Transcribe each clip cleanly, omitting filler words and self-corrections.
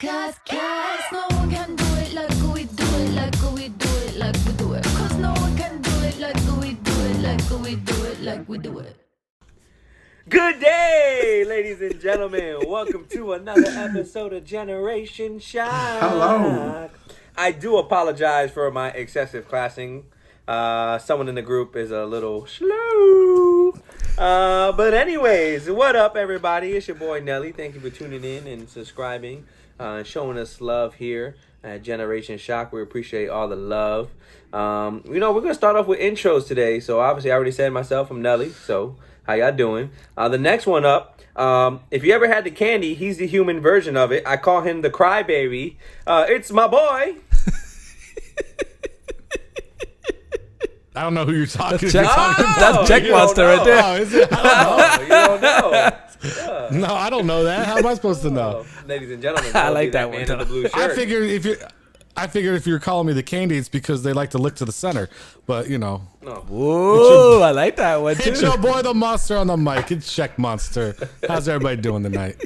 Cause no one can do it like we do it, like we do it, like we do it. Cause no one can do it like we do it, like we do it, like we do it. Good day, ladies and gentlemen. Welcome to another episode of Generation Shock. Hello. I do apologize for my excessive classing. Someone in the group is a little slow. But anyways, what up, everybody? It's your boy Nelly. Thank you for tuning in and subscribing, and showing us love here at Generation Shock. We appreciate all the love. We're going to start off with intros today. So obviously, I already said myself, I'm Nelly. So how y'all doing? The next one up, if you ever had the candy, he's the human version of it. I call him the crybaby. It's my boy. I don't know who you're talking to. That's GeckMonster right there. Oh, is it? You don't know. No, I don't know that. How am I supposed to know? Ladies and gentlemen, I like that man one. in the blue shirt. I figured if you're calling me the candy, it's because they like to lick to the center. But No. Whoa, I like that one too. It's your boy the monster on the mic. It's ScheckMonster. How's everybody doing tonight?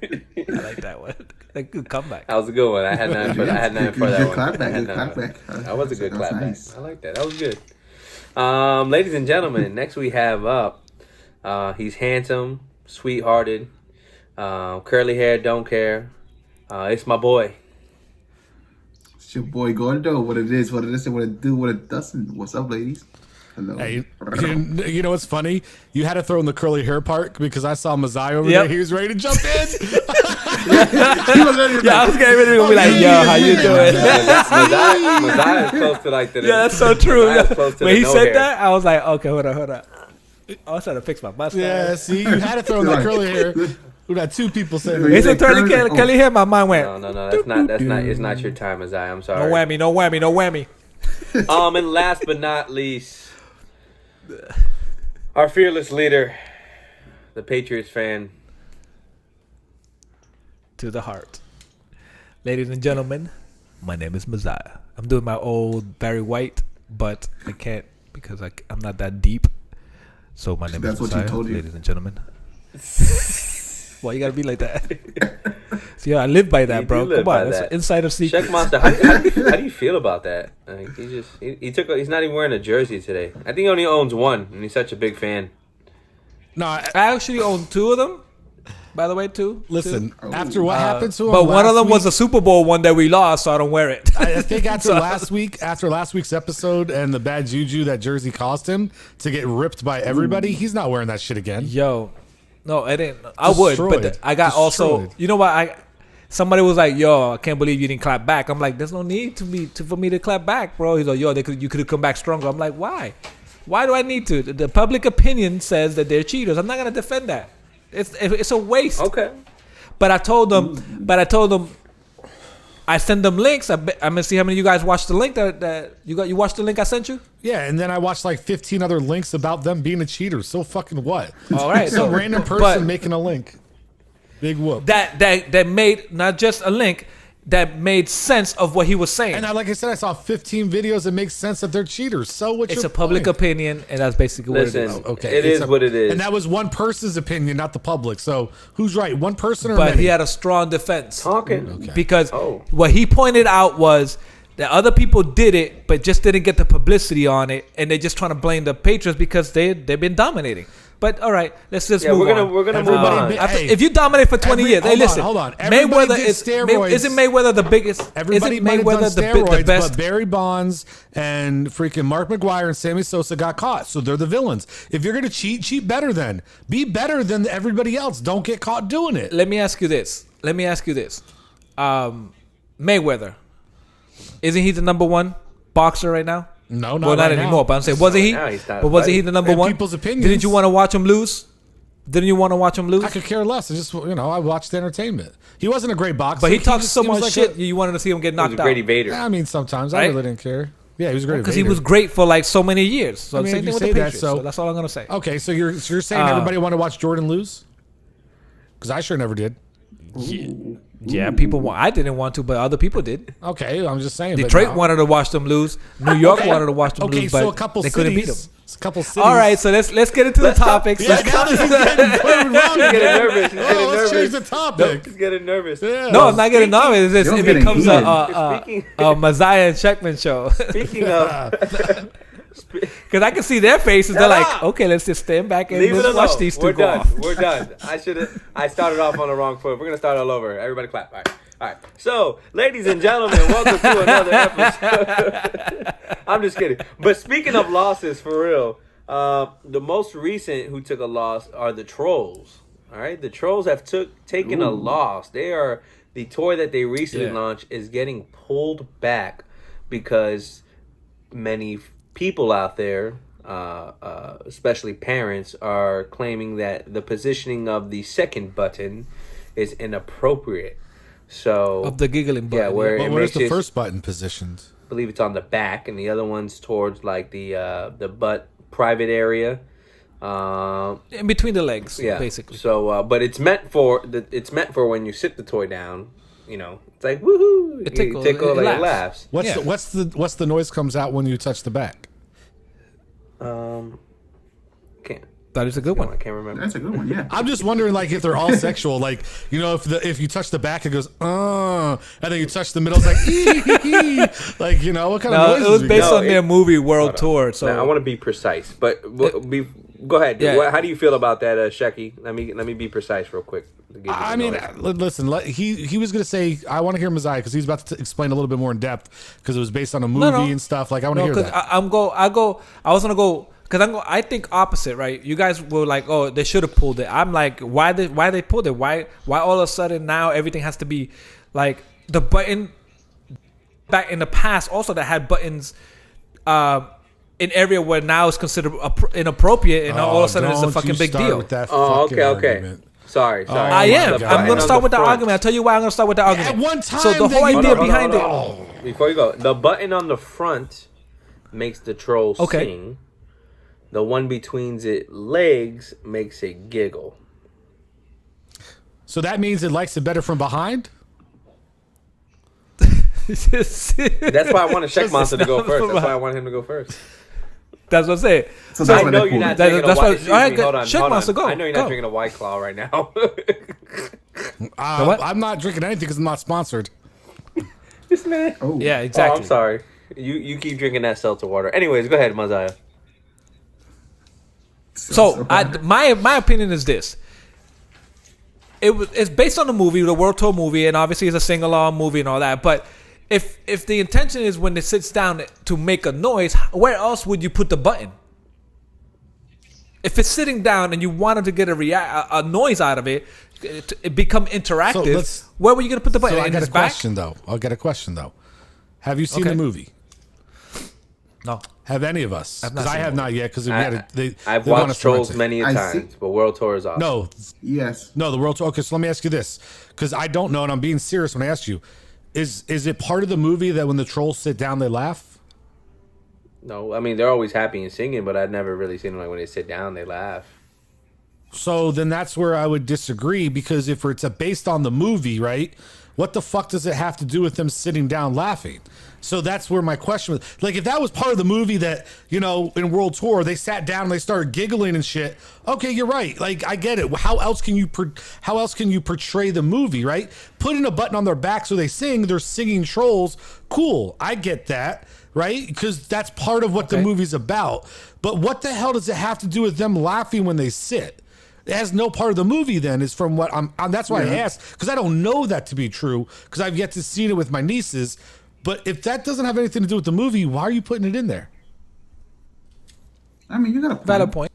I like that one. A good comeback. That was a good one. I had none for that Good one. clapback. That was a good clapback. Nice. I like that. That was good. Ladies and gentlemen, next we have up. He's handsome, sweethearted, curly hair, don't care. It's my boy. It's your boy Gordo. What it is, and what it do, what it doesn't. What's up, ladies? Hello. Hey, you know what's funny? You had to throw in the curly hair part because I saw Mezia over there. He was ready to jump in. I was getting ready to be like, yo, how you doing? Mezia is close to like the. Yeah, that's so true. When he said hair. that, I was like, okay, hold on. I was trying to fix my mustache. Yeah, see, you had to throw in the curly hair. We got two people saying He said curly hair, my mind went. No. That's not. It's not your time, Mezia. I'm sorry. No whammy. And last but not least, our fearless leader, the Patriots fan. To the heart. Ladies and gentlemen, my name is Mezia. I'm doing my old Barry White, but I can't because I'm not that deep. So my name is That's what Mezia, you told you. ladies and gentlemen. Why you gotta be like that? See, I live by that, bro. Come on, that's an insider secret. ScheckMonster, how do you feel about that? Like, he's not even wearing a jersey today. I think he only owns one, and he's such a big fan. No, I actually own two of them. By the way, two. listen, after what happened to him, But one of them last was a Super Bowl one that we lost, so I don't wear it. I think after last week's episode and the bad juju that jersey caused him to get ripped by everybody, he's not wearing that shit again. Yo, no, I didn't. I would, but I got also. You know what? Somebody was like, "Yo, I can't believe you didn't clap back." I'm like, "There's no need for me to clap back, bro." He's like, "Yo, you could have come back stronger." I'm like, "Why? Why do I need to?" The public opinion says that they're cheaters. I'm not gonna defend that. It's a waste. Okay. But I told them. I send them links. I'm gonna see how many of you guys watched the link that you watched the link I sent you. Yeah, and then I watched like 15 other links about them being a cheater. So fucking what? All right, Some random person making a link. Big whoop. That made not just a link, that made sense of what he was saying. And like I said, I saw 15 videos that make sense that they're cheaters. So what's it's your a public point? opinion, and that's basically what it is. Okay, it is what it is. And that was one person's opinion, not the public. So who's right? One person or But many? he had a strong defense. Talking. Because what he pointed out was that other people did it, but just didn't get the publicity on it, and they're just trying to blame the Patriots because they've been dominating. But all right, let's just move on. We're gonna move on. If you dominate for 20 years, listen. Hold on. Mayweather isn't Mayweather the biggest? Everybody Isn't Mayweather steroids, the best? but Barry Bonds and freaking Mark McGwire and Sammy Sosa got caught, so they're the villains. If you're gonna cheat better then. Be better than everybody else. Don't get caught doing it. Let me ask you this. Mayweather, isn't he the number one boxer right now? No, not right anymore. now. But I'm saying, wasn't he? But wasn't he the number In one? people's opinions. Didn't you want to watch him lose? I could care less. It's just I watched the entertainment. He wasn't a great boxer. But he talks so seems much like shit. You wanted to see him get knocked He was a out. great evader. I mean, sometimes I Right? really didn't care. Yeah, he was a great Because he evader. was great for like so many years. So I mean, same if thing you with the say that, Patriots. So that's all I'm gonna say. Okay, so you're saying everybody want to watch Jordan lose? Because I sure never did. Yeah, people want. I didn't want to, but other people did. Okay, I'm just saying. Detroit wanted to watch them lose. New York wanted to watch them lose, but so a couple they cities, couldn't beat them. A couple cities. All right, so let's get into the topics. Yeah, now this is getting wrong. He's getting nervous. He's getting Let's change nervous. the topic. He's getting nervous. Yeah. No, I'm not getting nervous. It's just, You're it getting becomes heated. a Mezia and Checkman show. Speaking of, Because I can see their faces. They're like, okay, let's just stand back and leave it let's alone. watch these two We're go done. off. We're done. I started off on the wrong foot. We're gonna start all over. Everybody clap. All right. So, ladies and gentlemen, welcome to another episode. I'm just kidding. But speaking of losses, for real, the most recent who took a loss are the Trolls. All right, the Trolls have taken a loss. They are the toy that they recently launched is getting pulled back because many people out there, especially parents, are claiming that the positioning of the second button is inappropriate. So Of the giggling button. yeah, where But it where's makes the first button positioned? I believe it's on the back, and the other one's towards like the butt private area. In between the legs, Yeah, basically. So, but it's meant for when you sit the toy down. You know, it's like woohoo! It tickles, You tickle, it like, laughs. it laughs. What's the noise comes out when you touch the back? Can't. That is a good I one. can't remember. That's a good one. Yeah. I'm just wondering, like, if they're all sexual, like, you know, if you touch the back, it goes, and then you touch the middle, it's like, ee. Like, you know, what kind of No, noises it was we based got? on their movie World Tour. So Now, I want to be precise, but go ahead. Yeah. How do you feel about that, Shecky? Let me be precise real quick. To give you I the mean, noise. listen, he was gonna say, I want to hear Mezia because he's about to explain a little bit more in depth because it was based on a movie and stuff. Like, I want to hear because that. I was gonna go because I think opposite, right? You guys were like, oh, they should have pulled it. I'm like, why they pulled it? Why all of a sudden now everything has to be like the button back in the past also that had buttons in area where now it's considered inappropriate and all of a sudden it's a don't fucking you big start deal. with that Oh, fucking okay. argument. Sorry. I am. God. I'm going to start with the front. argument. I'll tell you why I'm going to start with the argument. At one time, so the whole then you- idea Hold on, behind it. Hold on. Before you go, the button on the front makes the troll Okay. sing. The one between its legs makes it giggle. So that means it likes it better from behind? That's That's why I wanted ScheckMonster to go first. That's why I wanted him to go first. what I'm saying. So I that's why know they you're pulled not it. drinking a that's white. why- Excuse all right, me, good. hold on. ScheckMonster, go. I know you're Go. not drinking a White Claw right now. what? I'm not drinking anything because I'm not sponsored. This man. Oh. Yeah, Oh, exactly. I'm sorry. You keep drinking that seltzer water. Anyways, go ahead, Mezia. So my opinion is this. It's based on the movie, the World Tour movie, and obviously it's a sing-along movie and all that. But if the intention is when it sits down to make a noise, where else would you put the button? If it's sitting down and you wanted to get a noise out of it, it become interactive. Where were you going to put the button? So I In got his a back? question though. I'll get a question though. Have you seen Okay. the movie? No. Have any of us? I've not Because I seen have the not yet. Because I've watched Trolls many a I times, see. but World Tour is awesome. Yes. No, the World Tour. Okay, so let me ask you this, because I don't know, and I'm being serious when I ask you. Is it part of the movie that when the trolls sit down, they laugh? No, I mean they're always happy and singing, but I've never really seen them like when they sit down, they laugh. So then that's where I would disagree, because if it's based on the movie, right? What the fuck does it have to do with them sitting down laughing? So that's where my question was. Like, if that was part of the movie that, you know, in World Tour, they sat down and they started giggling and shit. Okay, you're right. Like, I get it. How else can you portray the movie, right? Putting a button on their back so they sing, they're singing trolls. Cool. I get that, right? Because that's part of what the movie's about. But what the hell does it have to do with them laughing when they sit? It has no part of the movie then, is from what I'm that's why I asked, because I don't know that to be true, because I've yet to see it with my nieces. But if that doesn't have anything to do with the movie, why are you putting it in there? I mean, you got a Valid point.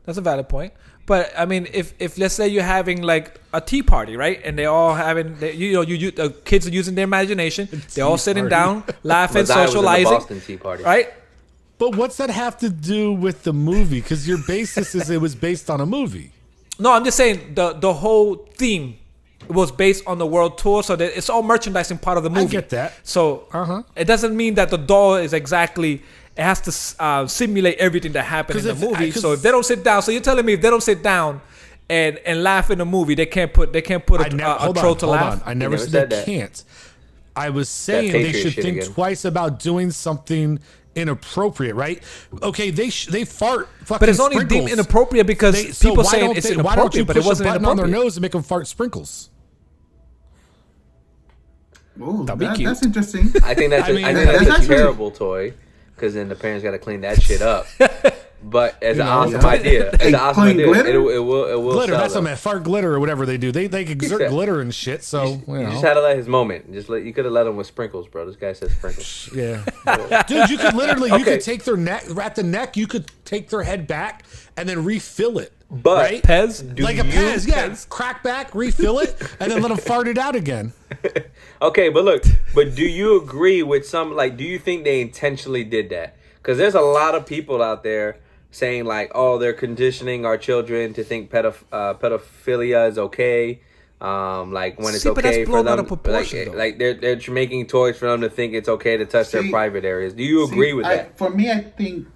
That's a valid point. But I mean, if let's say you're having like a tea party, right, and they all having, the kids are using their imagination, they're all sitting down, laughing, Mezia was in the socializing, Boston Tea Party. right? But what's that have to do with the movie? Because your basis is it was based on a movie. No, I'm just saying the whole theme was based on the world tour, so that it's all merchandising part of the movie. get that. So it doesn't mean that the doll is exactly. It has to simulate everything that happened in the movie. So if they don't sit down, so you're telling me if they don't sit down and laugh in a movie. They can't put a troll to laugh. I never said they can't. I was saying they should think twice about doing something inappropriate, right? Okay, they fart fucking but it's only sprinkles. deemed inappropriate because people saying it's inappropriate, why don't you but it push wasn't a button on their inappropriate. nose and make them fart sprinkles? Oh, That'd be cute. that's interesting. I think that's a terrible toy, because then the parents got to clean that shit up. But as an awesome idea, it will Glitter. sell That's them. what I meant. Fart glitter or whatever they do. They exert glitter and shit. So You just had to let his moment. You could have let him with sprinkles, bro. This guy says sprinkles. Yeah, dude, you could literally you could take their neck at the neck. You could take their head back and then refill it. But right? Pez, like a Pez, yeah. Crack back, refill it, and then let them fart it out again. Okay, but do you agree with some? Like, do you think they intentionally did that? Because there's a lot of people out there saying like, oh, they're conditioning our children to think pedophilia is okay. Like when it's okay for them, like they're making toys for them to think it's okay to touch their private areas. Do you agree with that? For me, I think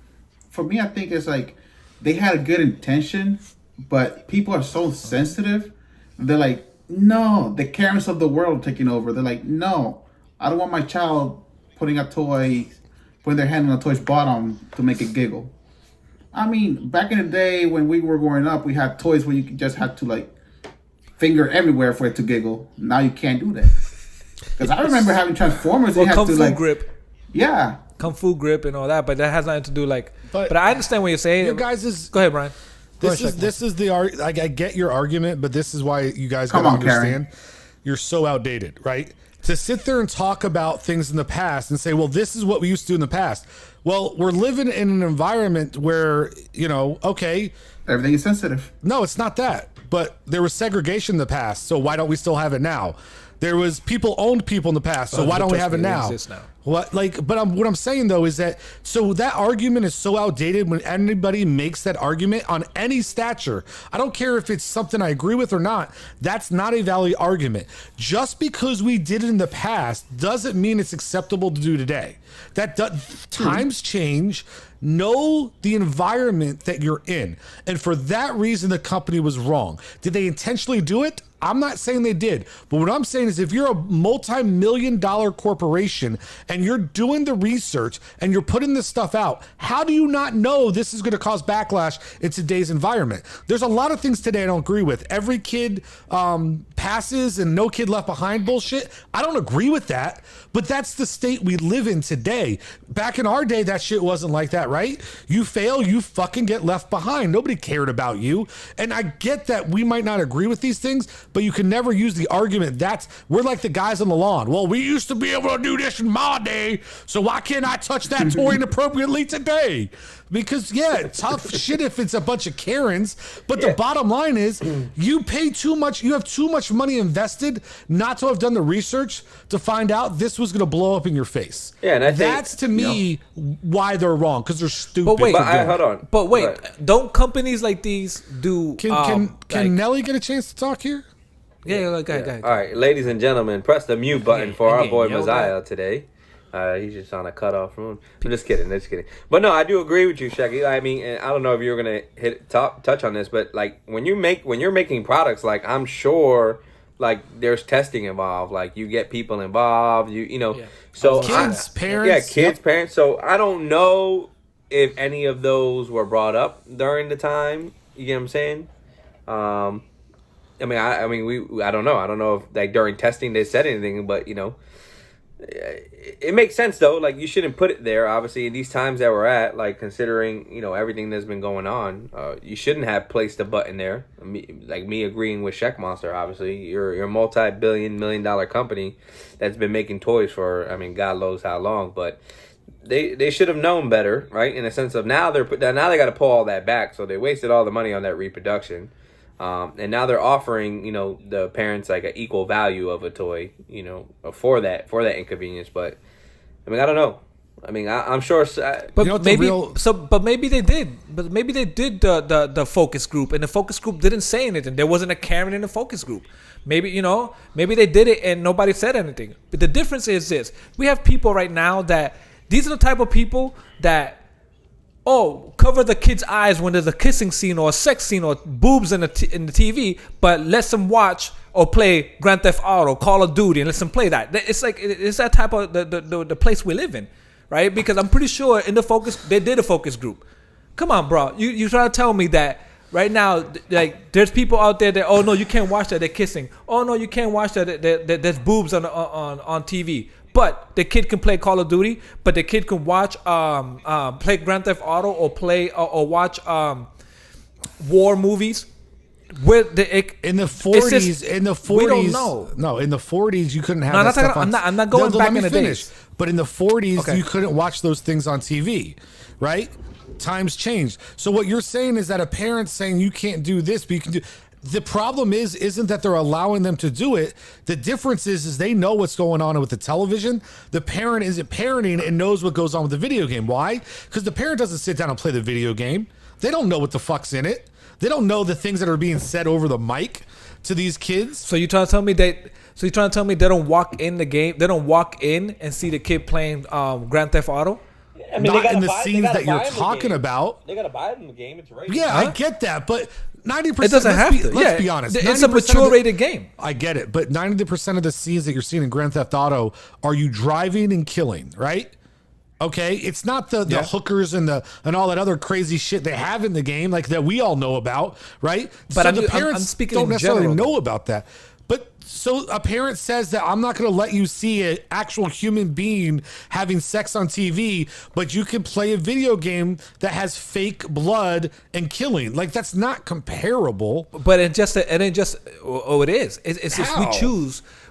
it's like they had a good intention, but people are so sensitive. They're like, no, the Karens of the world taking over. They're like, no, I don't want my child putting their hand on a toy's bottom to make it giggle. I mean, back in the day when we were growing up, we had toys where you just had to like finger everywhere for it to giggle. Now you can't do that. Because I remember having Transformers. Well, you had Kung to Fu like grip. Yeah. Kung Fu grip and all that, but that has nothing to do like. But I understand what you're saying. You guys is go ahead, Brian. This is the I get your argument, but this is why you guys Come gotta on, understand. Karen. You're so outdated, right? To sit there and talk about things in the past and say, well, this is what we used to do in the past. Well, we're living in an environment where, okay. Everything is sensitive. No, it's not that. But there was segregation in the past, so why don't we still have it now? There was people owned people in the past, so why don't we have it now? What what I'm saying though is that that argument is so outdated when anybody makes that argument on any stature. I don't care if it's something I agree with or not. That's not a valid argument. Just because we did it in the past doesn't mean it's acceptable to do today. Times change. Know the environment that you're in. And for that reason, the company was wrong. Did they intentionally do it? I'm not saying they did. But what I'm saying is if you're a multi-million-dollar corporation and you're doing the research and you're putting this stuff out, how do you not know this is going to cause backlash in today's environment? There's a lot of things today I don't agree with. Every kid passes and no kid left behind bullshit. I don't agree with that. But that's the state we live in today. Back in our day, that shit wasn't like that, right? You fail, you fucking get left behind. Nobody cared about you. And I get that we might not agree with these things, but you can never use the argument we're like the guys on the lawn. Well, we used to be able to do this in my day, so why can't I touch that toy inappropriately today? Because tough shit if it's a bunch of Karens. But the bottom line is you pay too much. You have too much money invested not to have done the research to find out this was going to blow up in your face. Yeah, and that's to me why they're wrong, because they're stupid. But wait, hold on. But wait, don't companies like these do? Can Nelly get a chance to talk here? Yeah, go ahead. All right, ladies and gentlemen, press the mute button for our boy Mezia today. He's just on a cutoff room. I'm just kidding. But no, I do agree with you, Shaggy. I mean, and I don't know if you're gonna touch on this, but like when you're making products, like I'm sure, like there's testing involved. Like you get people involved. So kids, parents. Yeah, kids, parents. So I don't know if any of those were brought up during the time. You get what I'm saying? I don't know. I don't know if like during testing they said anything, but it makes sense though. Like you shouldn't put it there. Obviously, in these times that we're at, like considering everything that's been going on, you shouldn't have placed a button there. Me agreeing with ScheckMonster. Obviously, you're a multi-billion-million-dollar company that's been making toys for God knows how long, but they should have known better, right? In a sense of now they got to pull all that back, so they wasted all the money on that reproduction. And now they're offering, the parents like an equal value of a toy, for that inconvenience. But I don't know. I'm sure. But maybe they did. But maybe they did the focus group, and the focus group didn't say anything. There wasn't a Karen in the focus group. Maybe maybe they did it and nobody said anything. But the difference is this: we have people right now that these are the type of people that. oh, cover the kid's eyes when there's a kissing scene or a sex scene or boobs in the TV, but let them watch or play Grand Theft Auto, Call of Duty, and let them play that. It's like it's that type of the place we live in, right? Because I'm pretty sure in the focus they did a focus group. Come on, bro, you try to tell me that right now, like there's people out there that, oh no, you can't watch that, they're kissing. Oh no, you can't watch that, there's boobs on TV. But the kid can play Call of Duty, but the kid can watch play Grand Theft Auto or play or watch war movies. In the 40s, we don't know. No, in the 40s you couldn't have. No, that stuff I'm not going back in the days. But in the 40s you couldn't watch those things on TV, right? Times changed. So what you're saying is that a parent saying you can't do this, but you can do. The problem isn't that they're allowing them to do it. The difference is they know what's going on with the television. The parent isn't parenting and knows what goes on with the video game. Why? Because the parent doesn't sit down and play the video game. They don't know what the fuck's in it. They don't know the things that are being said over the mic to these kids. So you're trying to tell me they don't walk in the game? They don't walk in and see the kid playing Grand Theft Auto? I mean, not in the scenes that you're talking about. They gotta buy it in the game. It's rated. Yeah, I get that, but 90%. It doesn't have to. Let's be honest. It's a mature rated game. I get it, but 90% of the scenes that you're seeing in Grand Theft Auto are you driving and killing, right? Okay, it's not the hookers and all that other crazy shit they have in the game, like that we all know about, right? But so the parents don't necessarily know though. about that. But so a parent says that I'm not going to let you see an actual human being having sex on TV, but you can play a video game that has fake blood and killing. Like that's not comparable. But it is. It's just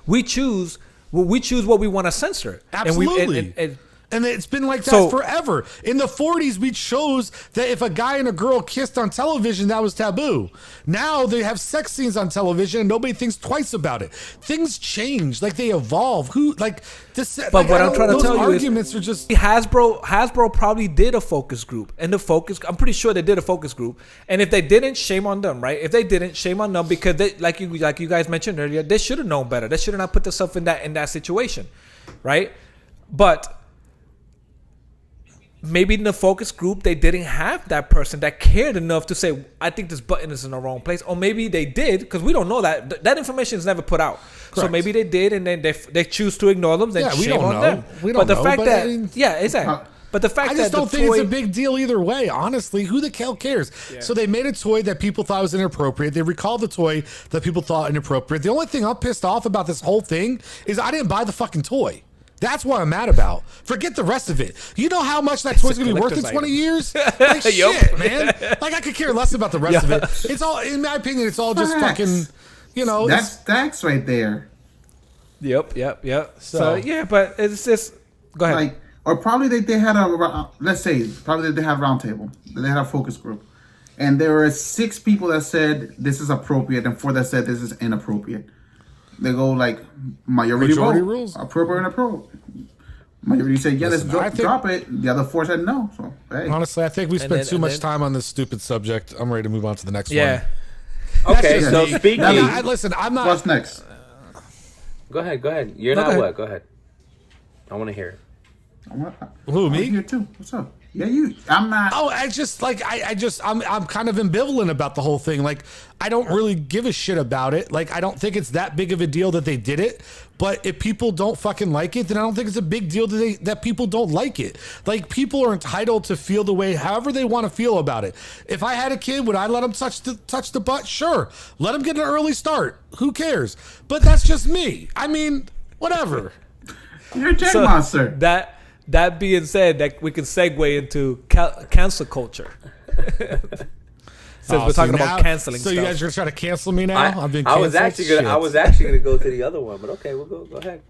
we choose what we want to censor. Absolutely. And it's been like that forever. In the 40s, we chose that if a guy and a girl kissed on television, that was taboo. Now they have sex scenes on television and nobody thinks twice about it. Things change, like they evolve. But what I'm trying to tell you arguments are just Hasbro probably did a focus group. And I'm pretty sure they did a focus group. And if they didn't, shame on them, right? If they didn't, shame on them because they, like you guys mentioned earlier, they should have known better. They should have not put themselves in that situation, right? But maybe in the focus group, they didn't have that person that cared enough to say, I think this button is in the wrong place. Or maybe they did, because we don't know that. That information is never put out. Correct. So maybe they did, and then they choose to ignore them. Then shame on them. We don't know. Exactly. But the fact I just don't think it's a big deal either way. Honestly, who the hell cares? Yeah. So they made a toy that people thought was inappropriate. They recalled the toy that people thought inappropriate. The only thing I'm pissed off about this whole thing is I didn't buy the fucking toy. That's what I'm mad about. Forget the rest of it. You know how much that toy's gonna be worth in 20 years? Like shit, man. Like I could care less about the rest of it. It's all, in my opinion, it's all just fucking, That's stacks right there. Yep. So yeah, but it's just, go ahead. Or probably they had let's say, probably they had a round table. They had a focus group. And there were 6 people that said this is appropriate and 4 that said this is inappropriate. They go like majority rules, appropriate and appropriate. Majority said let's drop it. The other 4 said no. So hey. Honestly, I think we spent too much time on this stupid subject. I'm ready to move on to the next one. Okay, so speaking. Listen, I'm not. What's next? Go ahead. You're not what? Go ahead. I want to hear it. Who, me? I'm here too. What's up? Yeah, you. I'm not. Oh, I'm kind of ambivalent about the whole thing. Like, I don't really give a shit about it. Like, I don't think it's that big of a deal that they did it. But if people don't fucking like it, then I don't think it's a big deal that people don't like it. Like, people are entitled to feel the way however they want to feel about it. If I had a kid, would I let him touch the butt? Sure. Let him get an early start. Who cares? But that's just me. I mean, whatever. You're a GenerationShock. That being said, that we can segue into cancel culture. Since we're talking about canceling stuff. So you guys are trying to cancel me now? I've been canceled. I was actually gonna go to the other one, but okay, we'll go ahead.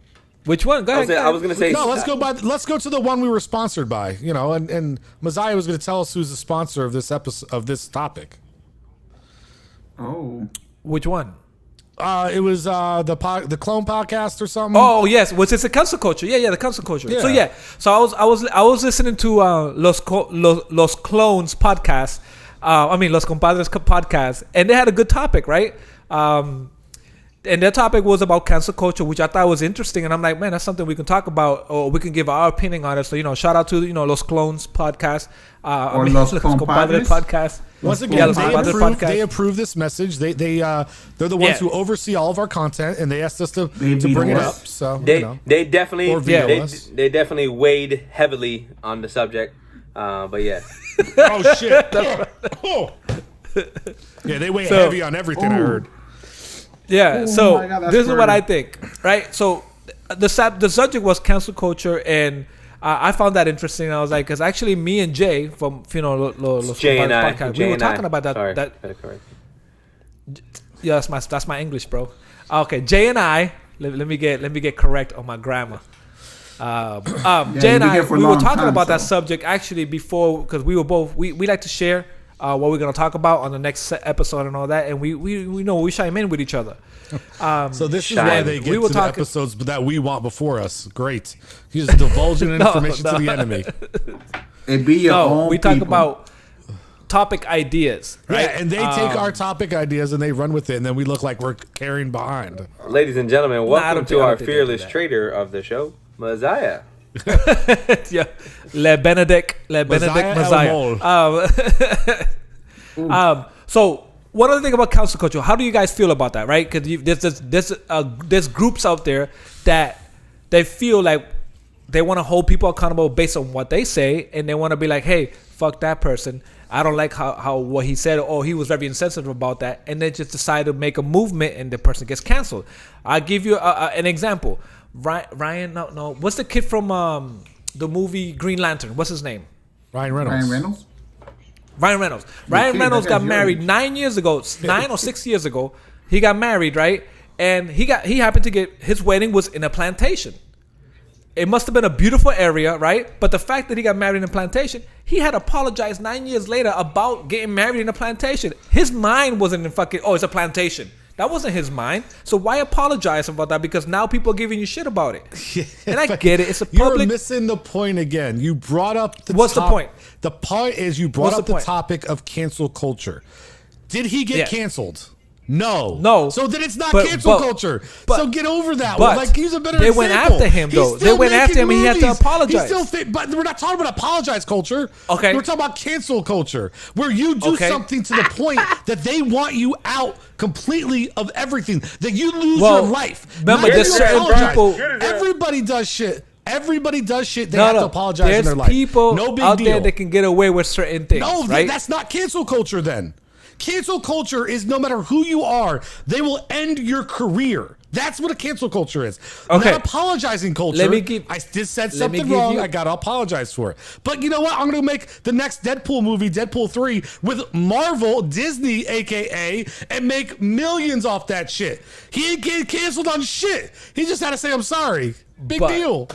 Which one? Go ahead. I was gonna say no. Let's go to the one we were sponsored by. And Mezia was gonna tell us who's the sponsor of this episode of this topic. Oh, which one? It was the Clone Podcast or something. Oh yes, was it the cancel culture? Yeah, the cancel culture. Yeah. So I was listening to Los Clones podcast. Los Compadres podcast, and they had a good topic, right? and their topic was about cancel culture, which I thought was interesting. And I'm like, man, that's something we can talk about, or we can give our opinion on it. So, shout out to, Los Clones podcast. Los Compadres podcast. Once again, they approve this message. They're the ones who oversee all of our content, and they asked us to bring it up. So they definitely weighed heavily on the subject. But yeah. Oh shit. Yeah, they weigh heavy on everything. I heard. Yeah. So this is what I think, right? So the subject was cancel culture, and I found that interesting. I was like, because actually, me and Jay from Los Jay and I, podcast, we were talking about that. Sorry, Yeah, that's my English, bro. Okay, Jay and I. Let me get correct on my grammar. Jay and I, we were talking about that subject actually before, because we like to share what we're gonna talk about on the next episode and all that, and we know we chime in with each other. So this is why they get to the episodes that we want before us. Great, he's divulging information to the enemy. It be your own we talk about topic ideas, right? Yeah, and they take our topic ideas and they run with it, and then we look like we're carrying behind. Ladies and gentlemen, welcome to our fearless trader of the show, Mezia. Yeah, Le Benedict Mezia. So one other thing about cancel culture, how do you guys feel about that, right? Because there's groups out there that they feel like they want to hold people accountable based on what they say, and they want to be like, hey, fuck that person. I don't like how what he said, or he was very insensitive about that, and they just decide to make a movement, and the person gets canceled. I'll give you an example. Ryan, no. What's the kid from the movie Green Lantern? What's his name? Ryan Reynolds. Ryan Reynolds got married 9 years ago, 9 or 6 years ago. He got married, right? And he happened to get his wedding was in a plantation. It must have been a beautiful area, right? But the fact that he got married in a plantation, he had apologized 9 years later about getting married in a plantation. His mind wasn't in fucking, it's a plantation. That wasn't his mind. So why apologize about that? Because now people are giving you shit about it. Yeah, and I get it. It's a public. You're missing the point again. You brought up the What's the point? The point is you brought up the topic of cancel culture. Did he get canceled? No. So then it's not cancel culture. So get over that one. Like, he's a better example. They went after him, though. They went after him and he had to apologize. But we're not talking about apologize culture. Okay. We're talking about cancel culture, where you do something to the point that they want you out completely of everything, that you lose your life. Remember, there's certain people. Everybody does shit. Everybody does shit. They have to apologize in their life. There's people out there that can get away with certain things. No, right? That's not cancel culture then. Cancel culture is no matter who you are, they will end your career. That's what a cancel culture is. Okay. Not apologizing culture. I just said something wrong. I got to apologize for it. But you know what? I'm going to make the next Deadpool movie, Deadpool 3, with Marvel, Disney, a.k.a., and make millions off that shit. He ain't getting canceled on shit. He just had to say, I'm sorry. Big deal.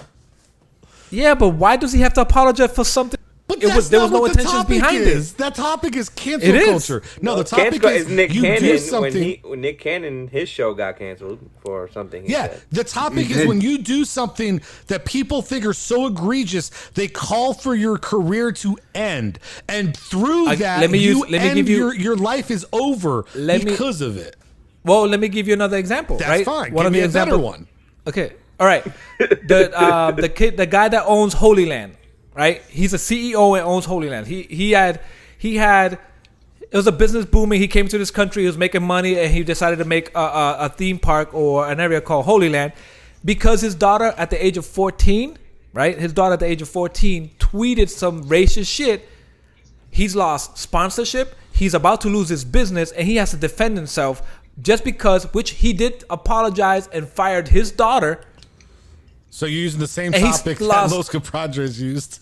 Yeah, but why does he have to apologize for something? But there was no intentions behind it. That topic is cancel culture. No, the topic is Nick you Cannon, do something. when Nick Cannon, his show got canceled for something. The topic is when you do something that people think are so egregious, they call for your career to end, and through your life is over because of it. Well, let me give you another example. That's fine. Give me a better one. Okay, all right. The guy that owns Holy Land. Right, he's a CEO and owns Holy Land. He had it was a business booming. He came to this country, he was making money, and he decided to make a theme park or an area called Holy Land because his daughter at the age of 14, right? His daughter at the age of 14 tweeted some racist shit. He's lost sponsorship. He's about to lose his business, and he has to defend himself just because, which he did apologize and fired his daughter. So you're using the same topic that Los Compadres used.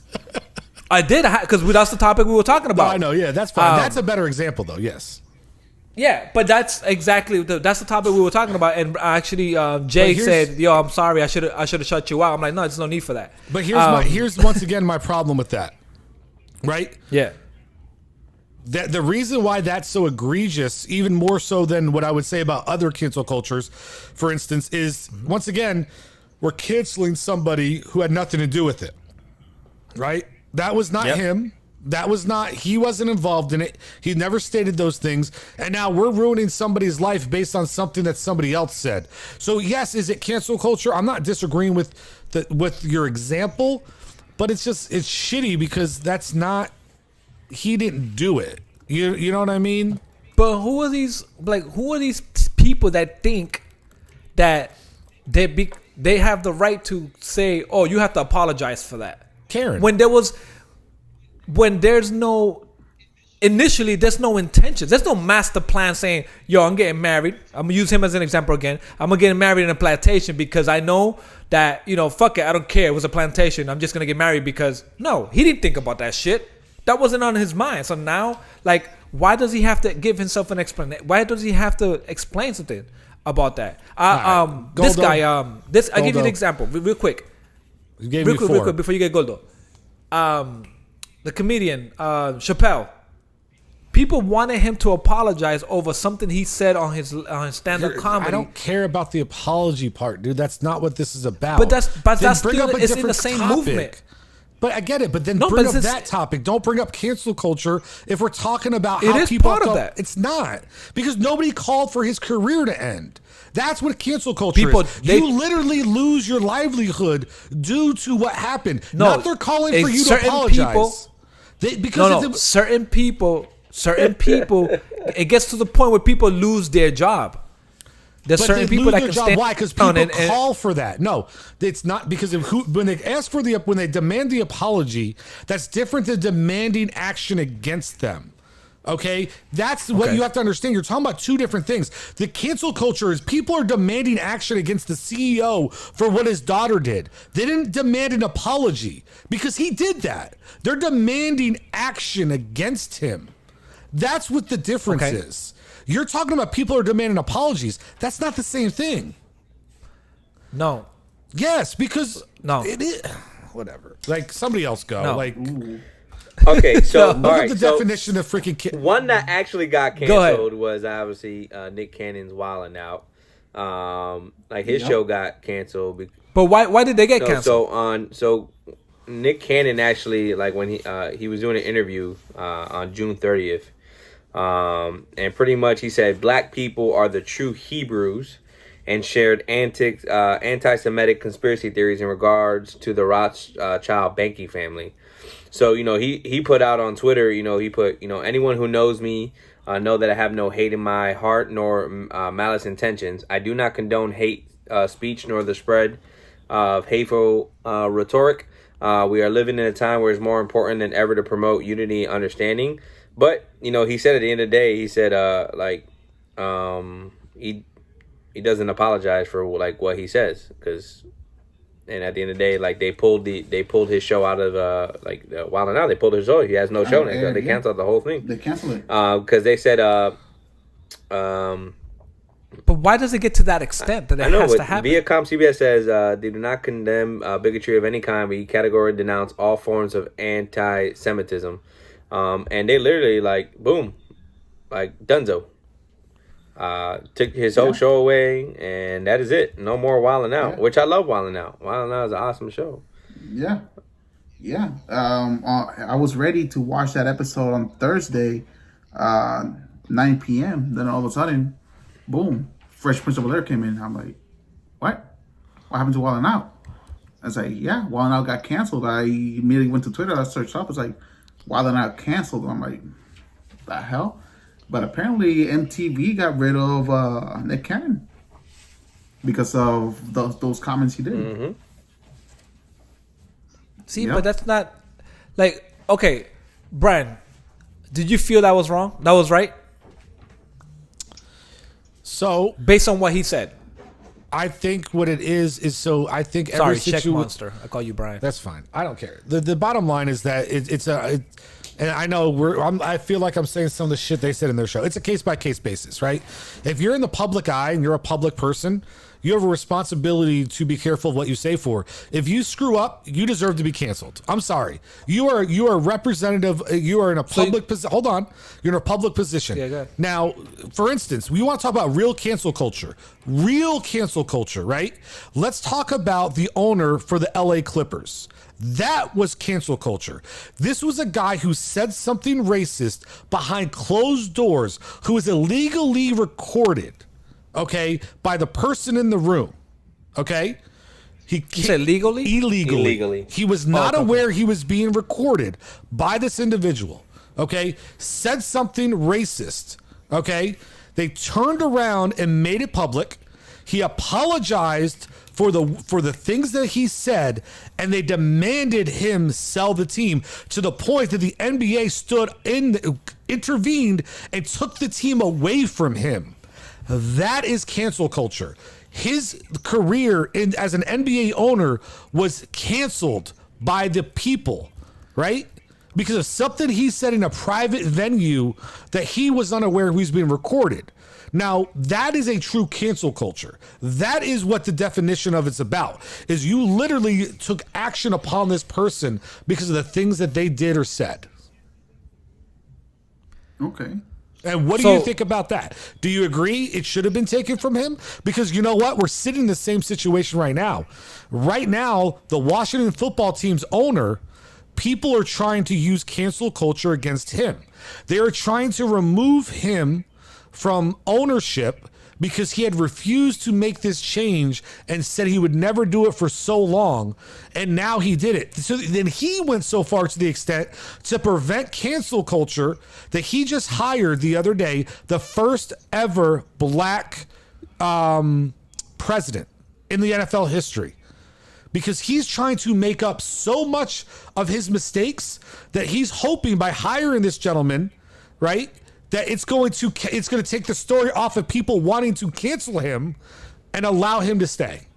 I did, because that's the topic we were talking about. No, I know, yeah, that's fine. That's a better example, though, yes. Yeah, but that's exactly, that's the topic we were talking about. And actually, Jay said, yo, I'm sorry, I should have shut you out. I'm like, no, there's no need for that. But here's once again my problem with that, right? Yeah. The reason why that's so egregious, even more so than what I would say about other cancel cultures, for instance, is, once again, we're canceling somebody who had nothing to do with it, right? That was not him. That was not, he wasn't involved in it. He never stated those things. And now we're ruining somebody's life based on something that somebody else said. So yes, is it cancel culture? I'm not disagreeing with your example, but it's shitty because that's not, he didn't do it. You know what I mean? But who are these people that think that they have the right to say, oh, you have to apologize for that? Karen. There's no intention. There's no master plan saying, yo, I'm getting married. I'm going to use him as an example again. I'm going to get married in a plantation because I know that, fuck it, I don't care. It was a plantation. I'm just going to get married because... No, he didn't think about that shit. That wasn't on his mind. So now, why does he have to give himself an explanation? Why does he have to explain something about that? This guy, I'll give you an example real quick. You gave me 4. Real quick, before you get Goldo. The comedian, Chappelle. People wanted him to apologize over something he said on his stand-up comedy. I don't care about the apology part, dude. That's not what this is about. But that's still, it's in the same movement. But I get it. But then bring up that topic. Don't bring up cancel culture if we're talking about how people part of that. It's not, because nobody called for his career to end. That's what cancel culture is. You literally lose your livelihood due to what happened. Not they're calling for you to apologize. Certain people, it gets to the point where people lose their job. There's certain people that can stand. Why? Because people call for that. No, it's not because of when they ask for when they demand the apology, that's different than demanding action against them. Okay, that's what you have to understand. You're talking about two different things. The cancel culture is people are demanding action against the CEO for what his daughter did. They didn't demand an apology because he did that. They're demanding action against him. That's what the difference is. You're talking about people are demanding apologies. That's not the same thing. No. Yes, because no. It is, whatever. Somebody else go. No. Okay, so all right, the definition of freaking one that actually got canceled was obviously Nick Cannon's Wildin' Out. His show got canceled. But why did they get canceled? So Nick Cannon actually, when he was doing an interview on June 30th, and pretty much he said black people are the true Hebrews, and shared anti-Semitic conspiracy theories in regards to the Rothschild banking family. So, he put out on Twitter, he put, anyone who knows me know that I have no hate in my heart nor malice intentions. I do not condone hate speech nor the spread of hateful rhetoric. We are living in a time where it's more important than ever to promote unity and understanding. But, he said at the end of the day, he said, he doesn't apologize for what he says, and at the end of the day, they pulled his show out of Wildin' Out. They pulled his show. He has no show next. They canceled the whole thing. They canceled it because they said. But why does it get to that extent that it has to happen? Viacom CBS says they do not condemn bigotry of any kind. We categorically denounce all forms of anti-Semitism, and they literally boom, dunzo. Took his whole show away, and that is it. No more Wildin' Out, which I love Wildin' Out. Wildin' Out is an awesome show. Yeah. I was ready to watch that episode on Thursday, 9 p.m. Then all of a sudden, boom, Fresh Prince of Bel-Air came in. I'm like, what? What happened to Wildin' Out? I was like, yeah, Wildin' Out got canceled. I immediately went to Twitter. I searched up. It's like, Wildin' Out canceled. I'm like, the hell? But apparently MTV got rid of Nick Cannon because of those comments he did. Mm-hmm. See, but that's not okay, Brian, did you feel that was wrong? That was right? So based on what he said, I think what it is I think every ScheckMonster. I call you Brian. That's fine. I don't care. The bottom line is that and I know I feel like I'm saying some of the shit they said in their show. It's a case by case basis, right? If you're in the public eye and you're a public person, you have a responsibility to be careful of what you say for. If you screw up, you deserve to be canceled. I'm sorry. You are a representative. You are in a public position. Hold on. You're in a public position. Yeah, go ahead. Now, for instance, we want to talk about real cancel culture. Real cancel culture, right? Let's talk about the owner for the LA Clippers. That was cancel culture. This was a guy who said something racist behind closed doors, who was illegally recorded, okay, by the person in the room, okay? You said legally? Illegally. He was not aware he was being recorded by this individual, okay? Said something racist, okay? They turned around and made it public. He apologized for the things that he said, and they demanded him sell the team to the point that the NBA intervened and took the team away from him. That is cancel culture. His career as an NBA owner was canceled by the people, right? Because of something he said in a private venue that he was unaware he was being recorded. Now, that is a true cancel culture. That is what the definition of it's about, is you literally took action upon this person because of the things that they did or said. Okay. And what do you think about that? Do you agree it should have been taken from him? Because you know what? We're sitting in the same situation right now. Right now, the Washington football team's owner, people are trying to use cancel culture against him. They are trying to remove him from ownership because he had refused to make this change and said he would never do it for so long, and now he did it. So then he went so far to the extent to prevent cancel culture that he just hired the other day the first ever black president in the NFL history, because he's trying to make up so much of his mistakes that he's hoping by hiring this gentleman, right, that it's going to take the story off of people wanting to cancel him and allow him to stay.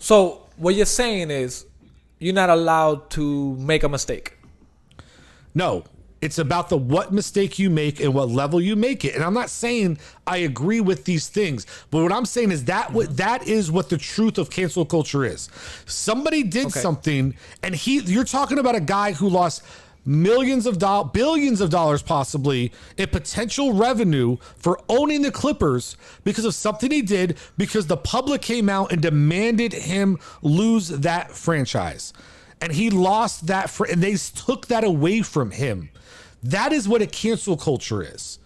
So what you're saying is you're not allowed to make a mistake. No, it's about what mistake you make and what level you make it. And I'm not saying I agree with these things, but what I'm saying is that is what the truth of cancel culture is. Somebody did something, and you're talking about a guy who lost billions of dollars possibly in potential revenue for owning the Clippers because of something he did, because the public came out and demanded him lose that franchise, and he lost that and they took that away from him. That is what a cancel culture is,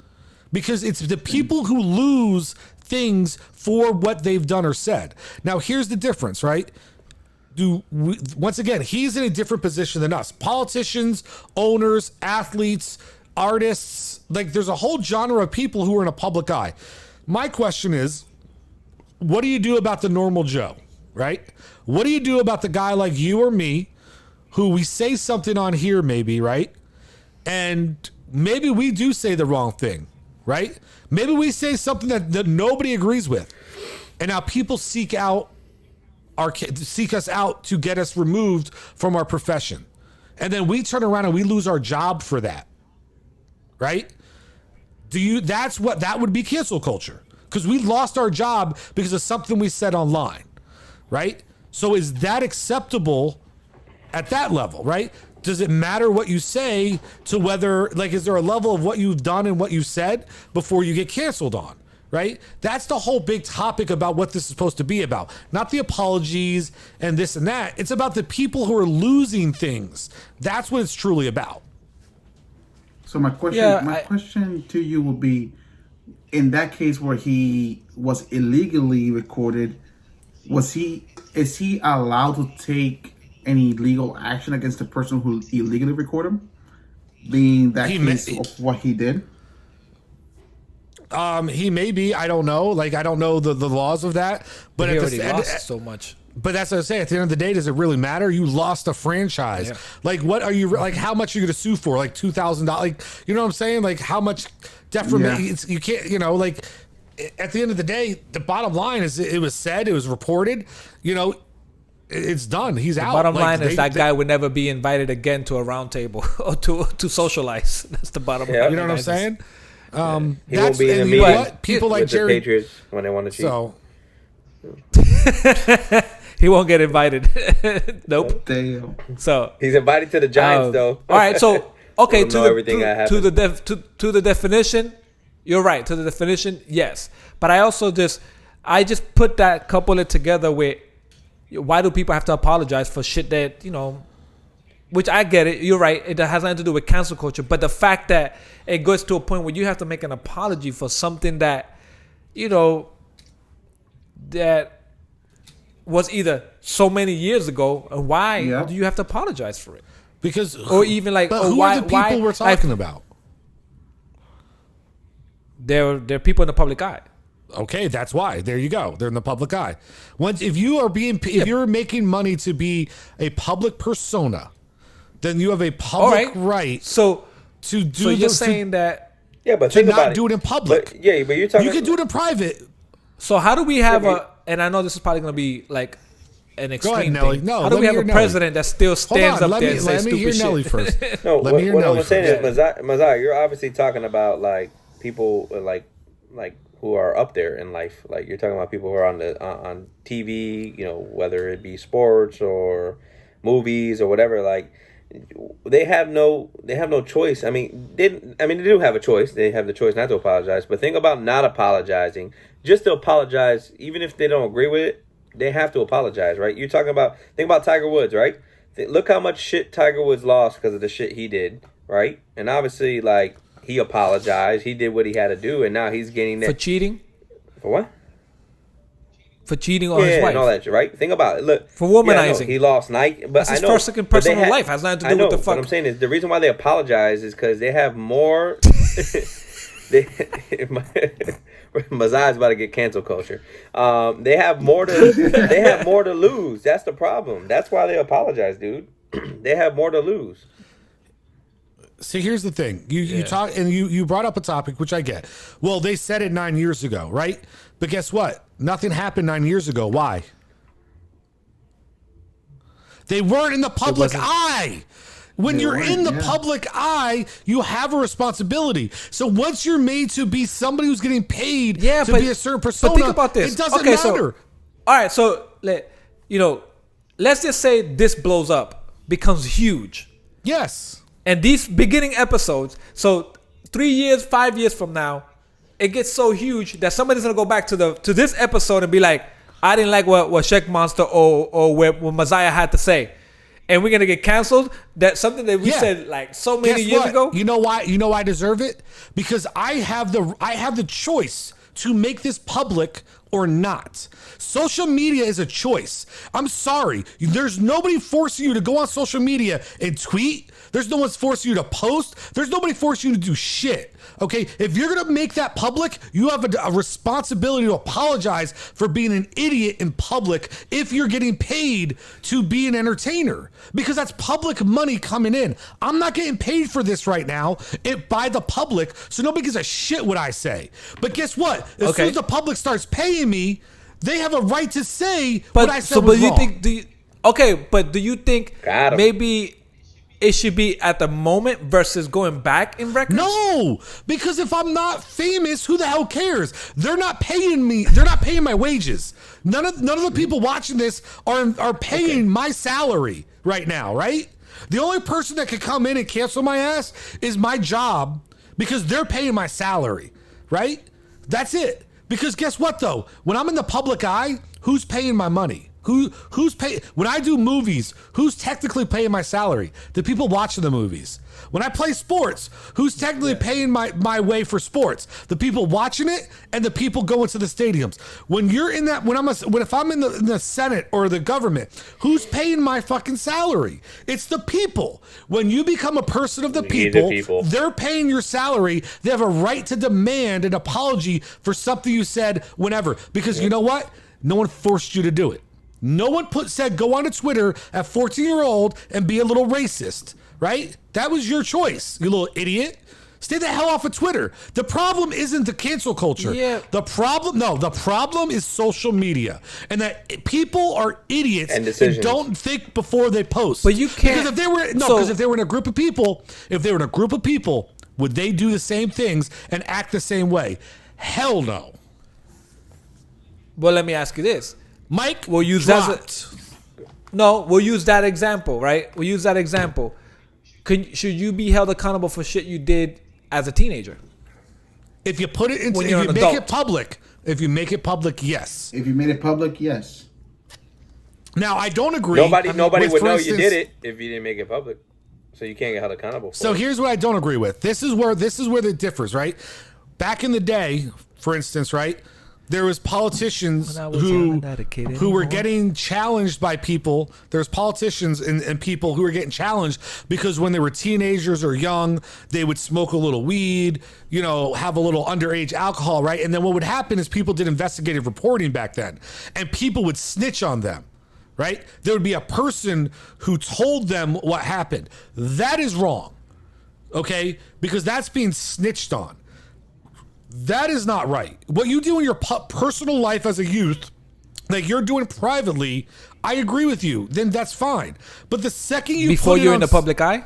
because it's the people who lose things for what they've done or said. Now here's the difference, right? Once again, he's in a different position than us. Politicians, owners, athletes, artists, like there's a whole genre of people who are in a public eye. My question is, what do you do about the normal Joe, right? What do you do about the guy like you or me, who we say something on here maybe, right? And maybe we do say the wrong thing, right? Maybe we say something that nobody agrees with. And now people seek us out to get us removed from our profession. And then we turn around and we lose our job for that. Right? That would be cancel culture. Because we lost our job because of something we said online. Right? So is that acceptable at that level, right? Does it matter what you say to whether, is there a level of what you've done and what you said before you get canceled on? Right? That's the whole big topic about what this is supposed to be about. Not the apologies and this and that. It's about the people who are losing things. That's what it's truly about. So my question to you would be, in that case where he was illegally recorded, is he allowed to take any legal action against the person who illegally recorded him? Being that case of what he did? He may be. I don't know. I don't know the laws of that. But he already lost so much. But that's what I say. At the end of the day, does it really matter? You lost a franchise. Yeah. What are you how much are you going to sue for? $2,000? You know what I'm saying? How much defamation? You can't. At the end of the day, the bottom line is it was said, it was reported. It's done. He's out. Bottom line is that guy would never be invited again to a round table or to socialize. That's the bottom line. You know what I'm saying? He won't be in the meeting people like with Jerry, the Patriots when they want to cheat. so He won't get invited. Nope. Damn. So he's invited to the Giants, though. All right. So okay, Let him know everything that to happened. to the definition, you're right. To the definition, yes. But I also just put that, couple it together with why do people have to apologize for shit that, which I get it. You're right. It has nothing to do with cancel culture. But the fact that it goes to a point where you have to make an apology for something that, that was either so many years ago, and why do you have to apologize for it? because Or even like, but or who why? are the people why, we're talking about? They're people in the public eye. Okay, that's why. There you go. They're in the public eye. If you're making money to be a public persona, then you have a public right. So to do. So you're those, saying that? Yeah, but to think not about do it in public. But you're talking. You can do it in private. So how do we have and I know this is probably going to be like an extreme ahead, Nelly. thing. No, how do let we me have a hear Nelly. president that still stands up there and says let me hear stupid Nelly shit? first. No, Let me hear what Nelly I'm saying first. is, Mezia, you're obviously talking about like people like who are up there in life. Like you're talking about people who are on TV, whether it be sports or movies or whatever. Like they have no choice. I mean, they do have a choice. They have the choice not to apologize. But think about not apologizing. Just to apologize, even if they don't agree with it, they have to apologize, right? Think about Tiger Woods, right? Look how much shit Tiger Woods lost because of the shit he did, right? And obviously, like, he apologized. He did what he had to do, and now he's getting that. For cheating? For what? For cheating on his wife. And all that shit, right? Think about it. Look. For womanizing. Yeah, he lost Nike. But That's his first personal life. Has nothing to do with the fuck. What I'm saying is the reason why they apologize is because they have more. Mezia's about to get cancel culture. They have more to lose. That's the problem. That's why they apologize, dude. They have more to lose. See, here's the thing. You talk and you brought up a topic which I get. Well, they said it 9 years ago, right? But guess what? Nothing happened 9 years ago. Why? They weren't in the public eye. When you're in the public eye, you have a responsibility. So once you're made to be somebody who's getting paid to be a certain persona, but think about this. It doesn't matter. All right, so let's just say this blows up, becomes huge. Yes. And these beginning episodes, so 3 years, 5 years from now, it gets so huge that somebody's gonna go back to this episode and be like, I didn't like what ScheckMonster or what Mezia had to say. And we're gonna get canceled. That's something that we said like so many years ago. You know why? You know why I deserve it? Because I have the choice to make this public or not. Social media is a choice. I'm sorry. There's nobody forcing you to go on social media and tweet. There's no one's forcing you to post. There's nobody forcing you to do shit. Okay? If you're going to make that public, you have a responsibility to apologize for being an idiot in public if you're getting paid to be an entertainer. Because that's public money coming in. I'm not getting paid for this right now by the public, so nobody gives a shit what I say. But guess what? As soon as the public starts paying me, they have a right to say what I said was wrong. But do you think maybe it should be at the moment versus going back in records? No, because if I'm not famous, who the hell cares? They're not paying me. They're not paying my wages. None of the people watching this are paying my salary right now, right? The only person that could come in and cancel my ass is my job because they're paying my salary, right? That's it. Because guess what though? When I'm in the public eye, who's paying my money? Who's paying? When I do movies, who's technically paying my salary? The people watching the movies. When I play sports, who's technically paying my way for sports? The people watching it and the people going to the stadiums. When you're in that, if I'm in the Senate or the government, who's paying my fucking salary? It's the people. When you become a person of the people, they're paying your salary. They have a right to demand an apology for something you said whenever. Because you know what? No one forced you to do it. No one said go on to Twitter at 14-year-old and be a little racist, right? That was your choice, you little idiot. Stay the hell off of Twitter. The problem isn't the cancel culture. Yeah. The problem is social media and that people are idiots and don't think before they post. But you can't. Because if they were in a group of people, Would they do the same things and act the same way? Hell no. Well, let me ask you this. Mike, we'll use we'll use that example, right? We'll use that example. Should you be held accountable for shit you did as a teenager? If you put it into, if you make it public, yes. If you made it public, yes. Now I don't agree. Nobody would know you did it if you didn't make it public, so you can't get held accountable for it. Here's what I don't agree with. This is where it differs, right? Back in the day, for instance, right, there was politicians who were getting challenged by people. There's politicians and people who were getting challenged because when they were teenagers or young, they would smoke a little weed, have a little underage alcohol, right? And then what would happen is people did investigative reporting back then, and people would snitch on them, right? There would be a person who told them what happened. That is wrong, okay? Because that's being snitched on. That is not right. What you do in your personal life as a youth, like you're doing privately, I agree with you. Then that's fine. But the second you before you're in the public eye,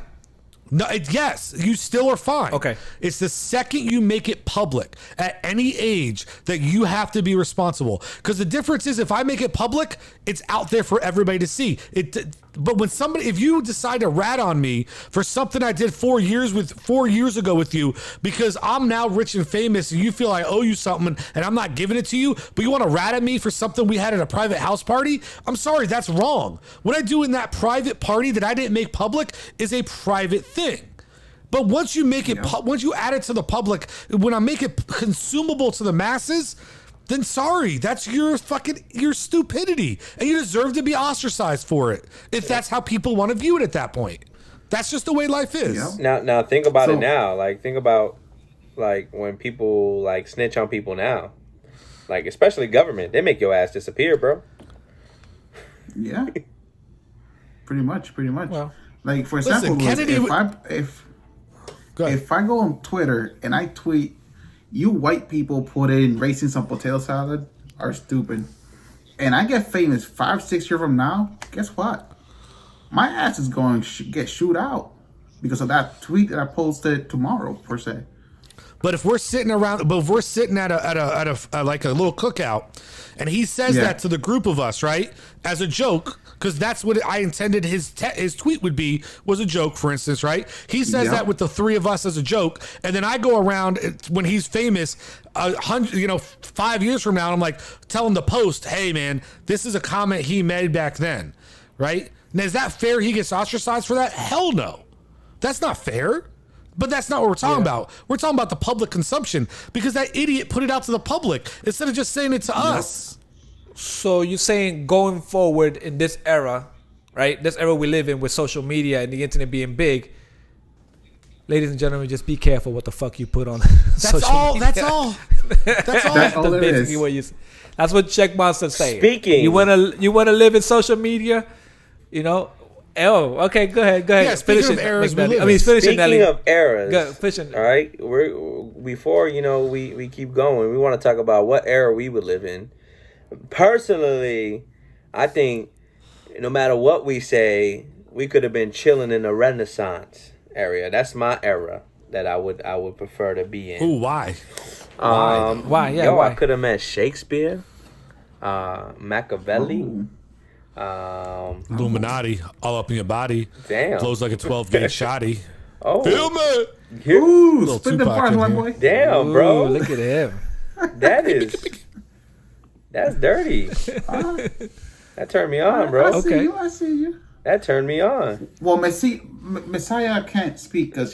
no, yes, you still are fine. Okay. It's the second you make it public at any age that you have to be responsible. Because the difference is, if I make it public, it's out there for everybody to see. But if you decide to rat on me for something I did 4 years ago with you, because I'm now rich and famous and you feel I owe you something and I'm not giving it to you, but you want to rat at me for something we had at a private house party, I'm sorry, that's wrong. What I do in that private party that I didn't make public is a private thing. But once you make it, once you add it to the public, when I make it consumable to the masses, then sorry, that's your stupidity, and you deserve to be ostracized for it if that's how people want to view it at that point. That's just the way life is. Now think about it now. Like, think about when people snitch on people now, especially government. They make your ass disappear, bro. Yeah. Pretty much. Well, for example, Kennedy, if I go on Twitter and I tweet, "You white people put in raisins on potato salad are stupid," and I get famous 5-6 years from now, guess what? My ass is going to get shoot out because of that tweet that I posted tomorrow, per se. But if we're sitting at a little cookout, and he says that to the group of us, right, as a joke, because that's what I intended his tweet was a joke, for instance, right? He says that with the three of us as a joke, and then I go around when he's famous, 5 years from now, and I'm like, tell him to post, hey man, this is a comment he made back then, right? Now, is that fair? He gets ostracized for that? Hell no, that's not fair. But that's not what we're talking about. We're talking about the public consumption, because that idiot put it out to the public instead of just saying it to us. So you're saying going forward in this era, right? This era we live in with social media and the internet being big, ladies and gentlemen, just be careful what the fuck you put on social media. That's all. That's all it is. That's what ScheckMonster saying. Speaking. You wanna live in social media, Oh, okay. Go ahead. Yeah, speaking of eras, Speaking of eras, go, fishing. All right, before we keep going, we want to talk about what era we would live in. Personally, I think no matter what we say, we could have been chilling in the Renaissance area. That's my era that I would prefer to be in. Ooh, why? Why? Yeah, why? I could have met Shakespeare, Machiavelli. Ooh. Illuminati, all up in your body. Damn. Flows like a 12-gauge shotty. Oh. Film it. Ooh, Little spin the Tupac bars, in my here. boy. Damn, bro. Ooh, look at him. That's dirty. That turned me on, bro. I see you. That turned me on. Well, Messiah can't speak because,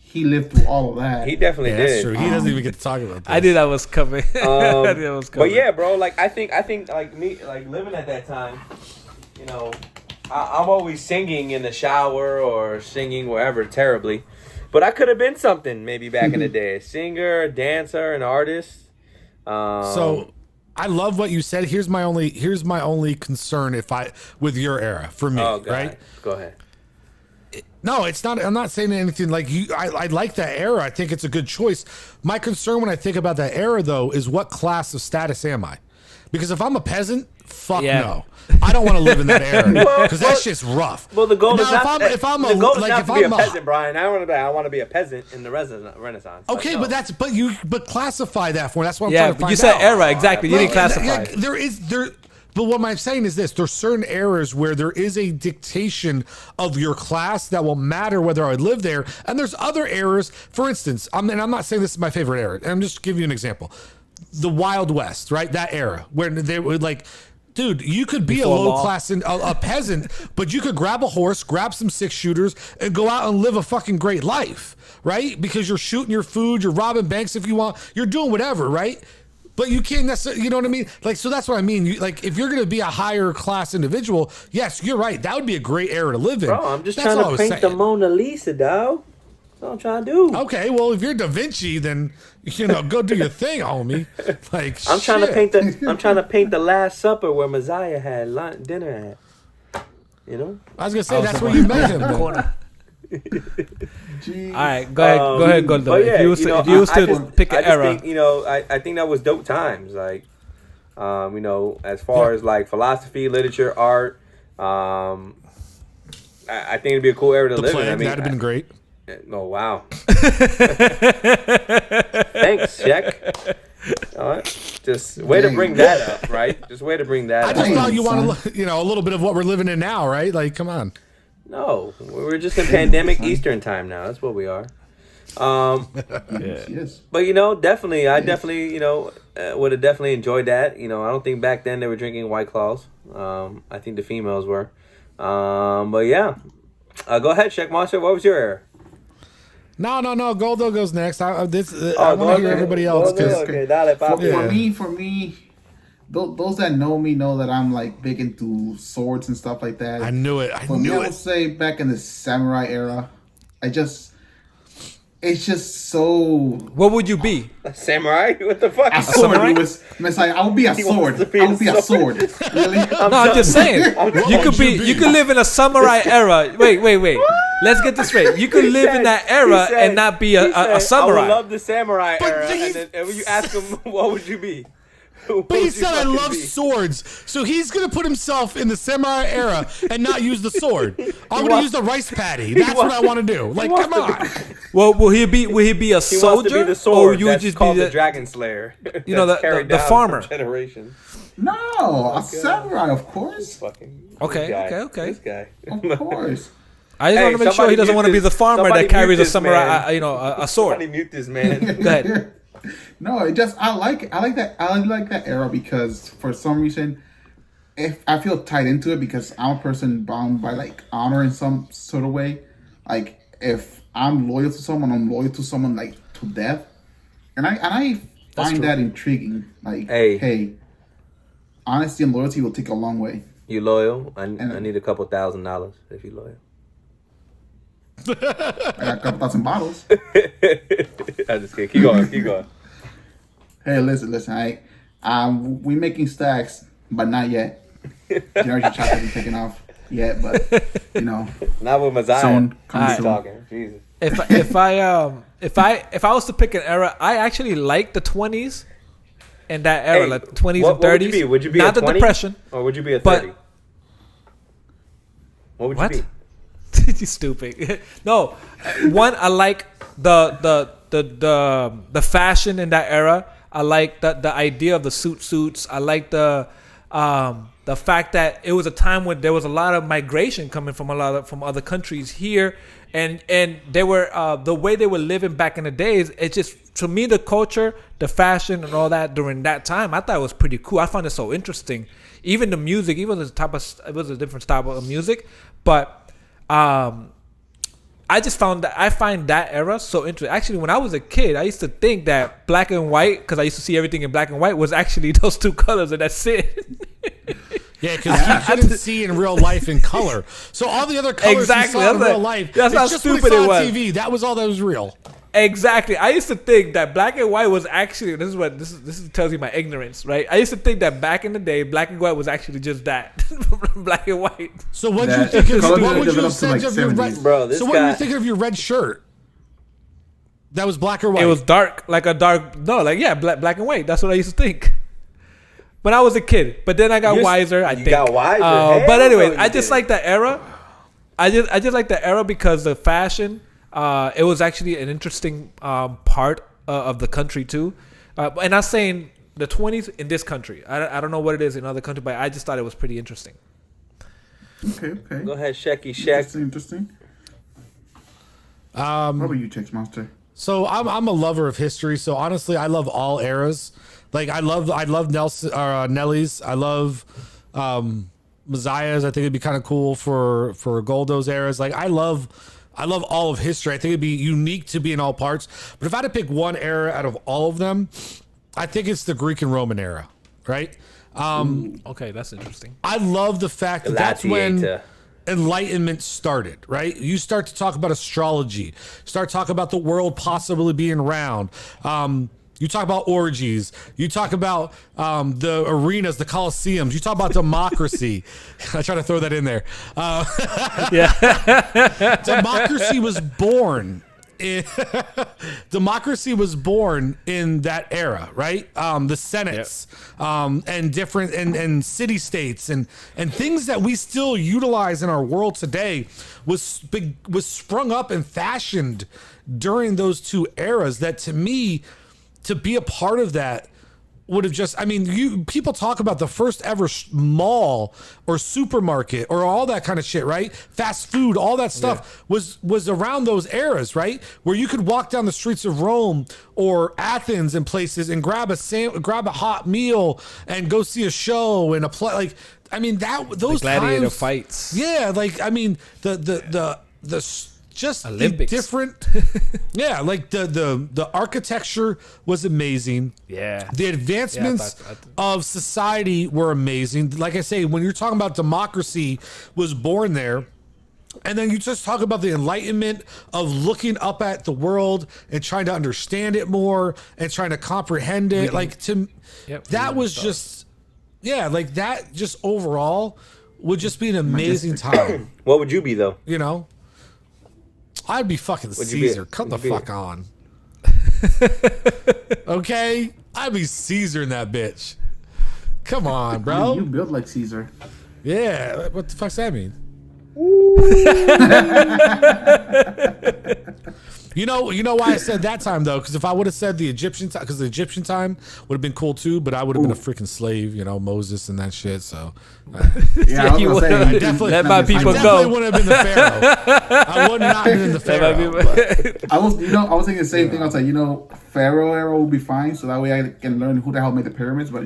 he lived through all of that. He definitely did. That's true. He doesn't even get to talk about this. I knew that was coming. But yeah, bro, I think me, living at that time, I'm always singing in the shower or singing wherever terribly. But I could have been something maybe back in the day. A singer, a dancer, an artist. So I love what you said. Here's my only concern with your era for me, right? Go ahead. No, it's not. I'm not saying anything like you. I like that era. I think it's a good choice. My concern when I think about that era, though, is what class of status am I? Because if I'm a peasant Fuck no. I don't want to live in that era because that shit's rough. Well, the goal is now, not. if I'm the goal is like, not if to be I'm a peasant, Brian. I want to be a peasant in the Renaissance. Okay, like, no. but classify that for me. That's what I'm trying to find out. You said era exactly. You didn't classify. But what I'm saying is this: there's certain eras where there is a dictation of your class that will matter whether I live there, and there's other eras. For instance, and I'm not saying this is my favorite era. I'm just giving you an example: the Wild West, right? That era where they would like. Dude, you could be a low class and a peasant, but you could grab a horse, grab some 6-shooters, and go out and live a fucking great life, right? Because you're shooting your food, you're robbing banks if you want, you're doing whatever, right? But you can't necessarily, you know what I mean? Like, so that's what I mean. Like, if you're going to be a higher class individual, yes, you're right. That would be a great era to live in. Bro, I'm just trying to paint the Mona Lisa, dog. That's what I'm trying to do. Okay, well, if you're Da Vinci, then go do your thing, homie. Like, I'm trying to paint the Last Supper where Mezia had dinner at. You know. I was gonna say that's where you met him. All right, go ahead, Goldo. But yeah, if you was to pick an era, think, I think that was dope times. Like, as far as like philosophy, literature, art, I think it'd be a cool era to live in. I mean, that'd have been great. Oh wow! Thanks, Check. Just way to bring that up, right? Just way to bring that up. I just thought you wanted, a little bit of what we're living in now, right? Like, come on. No, we're just in pandemic Eastern time now. That's what we are. Yes. But definitely, I definitely, would have definitely enjoyed that. I don't think back then they were drinking White Claws. I think the females were. But yeah, go ahead, ScheckMonster. What was your era? No. Goldo goes next. I want to hear everybody else. For me, those that know me know that I'm like big into swords and stuff like that. I knew it. I would say back in the samurai era, it's just so. What would you be? A samurai? What the fuck? A sword. I would be a sword. I would be a sword. Really? I'm just saying. You could live in a samurai era. Wait. Let's get this straight. You could live in that era and not be a samurai. I would love the samurai era. And then when you ask him, what would you be? But he said I love swords, so he's gonna put himself in the samurai era and not use the sword. I'm gonna use the rice patty. That's what I want to do. Like, come on. Well, will he be a soldier? He wants to be the sword. Or you would just called be the Dragon Slayer. The farmer. Generation. No, a samurai, of course. Okay. This guy. Of course. I just want to make sure he doesn't want to be the farmer that carries a samurai, a sword. Somebody mute this man. Go ahead. No, I like that era because for some reason, if I feel tied into it because I'm a person bound by like honor in some sort of way. Like if I'm loyal to someone, I'm loyal to someone like to death, and I find that intriguing. Like, hey, honesty and loyalty will take a long way. You loyal? I need a couple $1,000 if you loyal. I got a couple thousand bottles. I just kidding. Keep going. Hey, listen. We making stacks, but not yet. GenerationShock hasn't taken off yet, but not with Mezia. Someone comes talking. Jesus. If I was to pick an era, I actually like the 20s and that era, like 20s and 30s. Would you be not a 20? The Depression, or would you be a 30? What would you be? You stupid. No, one, I like the fashion in that era. I like the idea of the suits. I like the fact that it was a time when there was a lot of migration coming from other countries here, and they were the way they were living back in the days. It just, to me, the culture, the fashion, and all that during that time, I thought it was pretty cool. I found it so interesting. Even the music, it was a different style of music, but. I find that era so interesting. Actually, when I was a kid, I used to think that black and white, because I used to see everything in black and white, was actually those two colors, and that's it. Yeah, because he couldn't see in real life in color. So all the other colors he saw in real life, that's how stupid it was. On TV. That was all that was real. Exactly. I used to think that black and white was actually, this tells you my ignorance, right? I used to think that back in the day, black and white was actually just that, black and white. So what did you think? What would you have said of your red? Bro, so what were you thinking of your red shirt? That was black or white. It was dark, black and white. That's what I used to think. when I was a kid. But then I got wiser. I think. Got wiser. But anyway, I just like the era. I just like the era because the fashion. It was actually an interesting part of the country too. And I'm saying the 20s in this country. I don't know what it is in other countries, but I just thought it was pretty interesting. Okay. Go ahead, Shecky Sheck. Interesting. What about you, GenerationShock? So I'm a lover of history. So honestly, I love all eras. Like I love Nelson Nelly's. I love Mezia's. I think it'd be kind of cool for Goldo's eras. Like I love all of history. I think it'd be unique to be in all parts. But if I had to pick one era out of all of them, I think it's the Greek and Roman era, right? Okay, that's interesting. I love the fact that that's when Enlightenment started, right? You start to talk about astrology, start talking about the world possibly being round. You talk about orgies. You talk about the arenas, the coliseums. You talk about democracy. I try to throw that in there. Democracy was born. Democracy was born in that era, right? The senates, and different and city states and things that we still utilize in our world today was sprung up and fashioned during those two eras. That to me, to be a part of that would have just, I mean, people talk about the first ever mall or supermarket or all that kind of shit, right? Fast food, all that stuff was around those eras, right? Where you could walk down the streets of Rome or Athens and places and grab a hot meal and go see a show and a play. Like, I mean, those gladiator times, fights. Yeah, like I mean, the just Olympics. The different, like the architecture was amazing. Yeah, the advancements of society were amazing. Like I say, when you're talking about democracy was born there, and then you just talk about the Enlightenment of looking up at the world and trying to understand it more and trying to comprehend it. That was just, like that. Just overall, would just be an amazing time. What would you be though? You know. I'd be fucking Caesar. Come the fuck on. Okay? I'd be Caesar in that bitch. Come on, bro. You build like Caesar. Yeah. What the fuck's that mean? You know why I said that time though? Because if I would have said the Egyptian time, because the Egyptian time would have been cool too, but I would have been a freaking slave, Moses and that shit. So yeah, I was gonna say, let my people go. I definitely wouldn't have been the Pharaoh. I would not have been the Pharaoh. I was thinking the same thing. I was like, Pharaoh era will be fine, so that way I can learn who the hell made the pyramids. But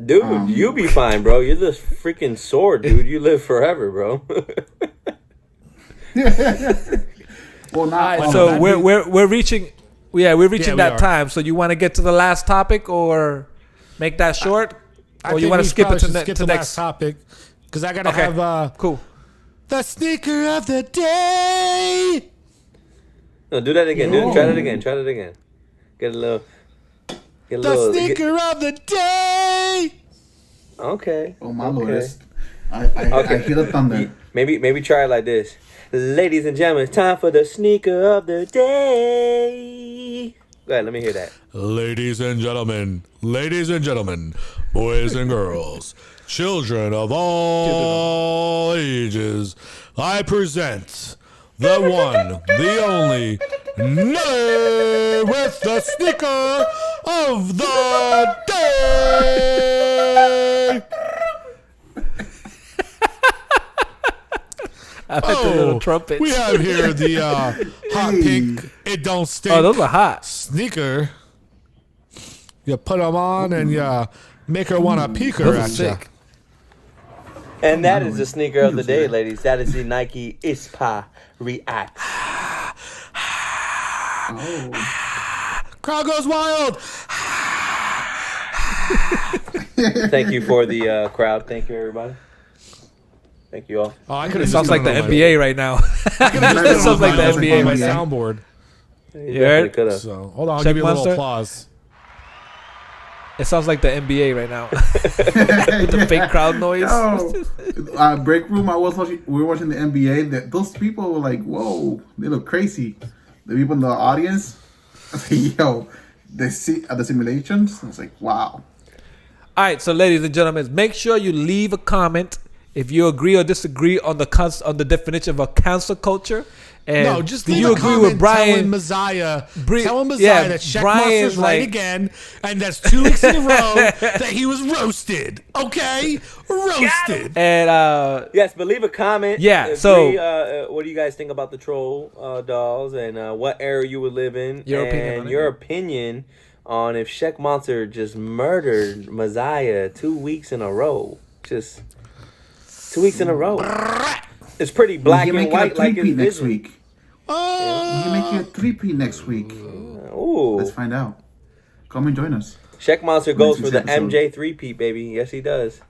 dude, you'll be fine, bro. You're this freaking sword, dude. You live forever, bro. Well, not so we're reaching that time. So you want to get to the last topic or make that short, or you want to skip it to the next topic? Because I gotta have cool. The sneaker of the day. No, do that again. Try that again. Get a little. The sneaker of the day. Okay. Oh my lord! I hear the thunder. Maybe try it like this. Ladies and gentlemen, it's time for the sneaker of the day. Go ahead, let me hear that. Ladies and gentlemen, boys and girls, children of all ages, I present the one, the only, Nelly with the sneaker of the day. I like the little trumpets. We have here the hot pink, it don't stink. Oh, those are hot. Sneaker. You put them on and you make her want to peek her at you. And that is the sneaker of the day, ladies. That is the Nike ISPA React. Crowd goes wild. Thank you for the crowd. Thank you, everybody. Thank you all. Oh, I could It have sounds like the NBA right now. It sounds like the NBA. My soundboard. You heard? So hold on, I'll give you a little applause. It sounds like the NBA right now. With the fake crowd noise. Break room. We were watching the NBA. Those people were like, "Whoa, they look crazy." The people in the audience, I was like, "Yo, they see at the simulations." I was like, "Wow." All right, so ladies and gentlemen, make sure you leave a comment if you agree or disagree on the definition of a cancel culture. And no, just do leave you a agree comment with Brian? telling Mezia yeah, that ScheckMonster's Brian's right like- again, and that's 2 weeks in a row that he was roasted. Okay, roasted. And Yes, but leave a comment. Yeah, Agree, so- what do you guys think about the troll dolls and what era you would live in? Your and opinion on it. your opinion on if ScheckMonster just murdered Mezia 2 weeks in a row. Just 2 weeks in a row. It's pretty black and white like his next vision. week. He make it a 3P next week. Ooh. Let's find out. Come and join us. ScheckMonster goes for the episode. MJ 3P, baby. Yes, he does.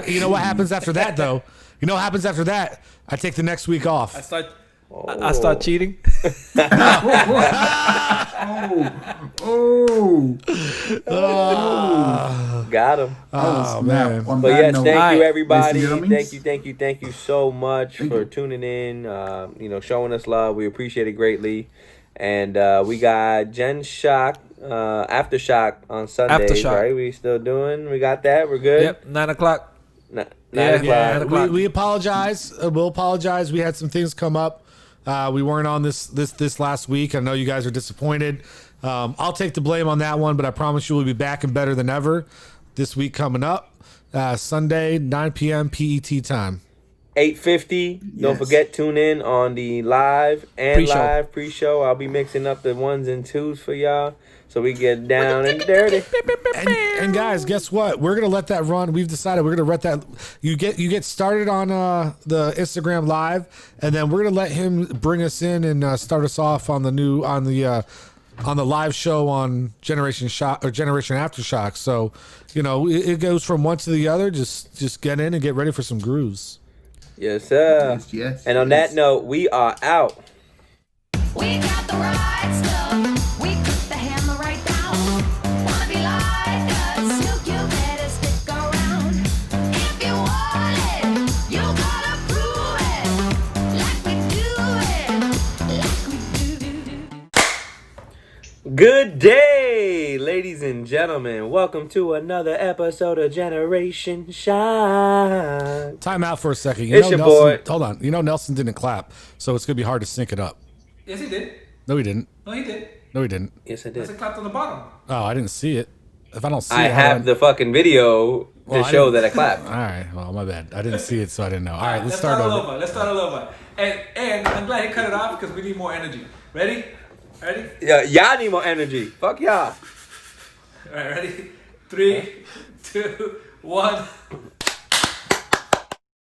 You know what happens after that, though? You know what happens after that? I take the next week off. I start cheating. Got him. Oh, man. But yes, thank you everybody. ladies and gentlemen. Thank you so much for tuning in. Showing us love. We appreciate it greatly. And we got GenerationShock, Aftershock on Sundays, right? We still doing? We got that. We're good. Yep, 9 o'clock. 9 Yeah, o'clock. yeah. 9 o'clock. We apologize. We'll apologize. We had some things come up. We weren't on this last week. I know you guys are disappointed. I'll take the blame on that one, but I promise you we'll be back and better than ever this week coming up. Sunday, 9 p.m. PET time. 8:50. Don't forget, tune in on the live and live pre-show. I'll be mixing up the 1s and 2s for y'all, so we get down and dirty. And guys, guess what? We're gonna let that run. We've decided we're gonna let that. You get started on the Instagram live, and then we're gonna let him bring us in and start us off on the live show on GenerationShock or Generation Aftershock. So, it goes from one to the other. Just get in and get ready for some grooves. Yes, sir. Yes. And on that note, we are out. We got the right stuff. We put the hammer right down. Wanna be like us? You better stick around. If you want it, you gotta prove it. Like we do it. Like we do. Good day, ladies and gentlemen. Welcome to another episode of Generation Shock. Time out for a second. It's your boy. Hold on. Nelson didn't clap, so it's gonna be hard to sync it up. Yes, he did. No, he didn't. No, he did. No, he didn't. Yes, I There's a did. clap on the bottom. Oh, I didn't see it. If I don't see I it, have the fucking video to Well, I show didn't- that I clapped. All right. Well, my bad. I didn't see it, so I didn't know. All right, let's Let's start start all over. over. Let's start all over. And I'm glad he cut it off because we need more energy. Ready? Ready? Yeah, y'all need more energy. Fuck y'all. All right, ready? 3, 2, 1.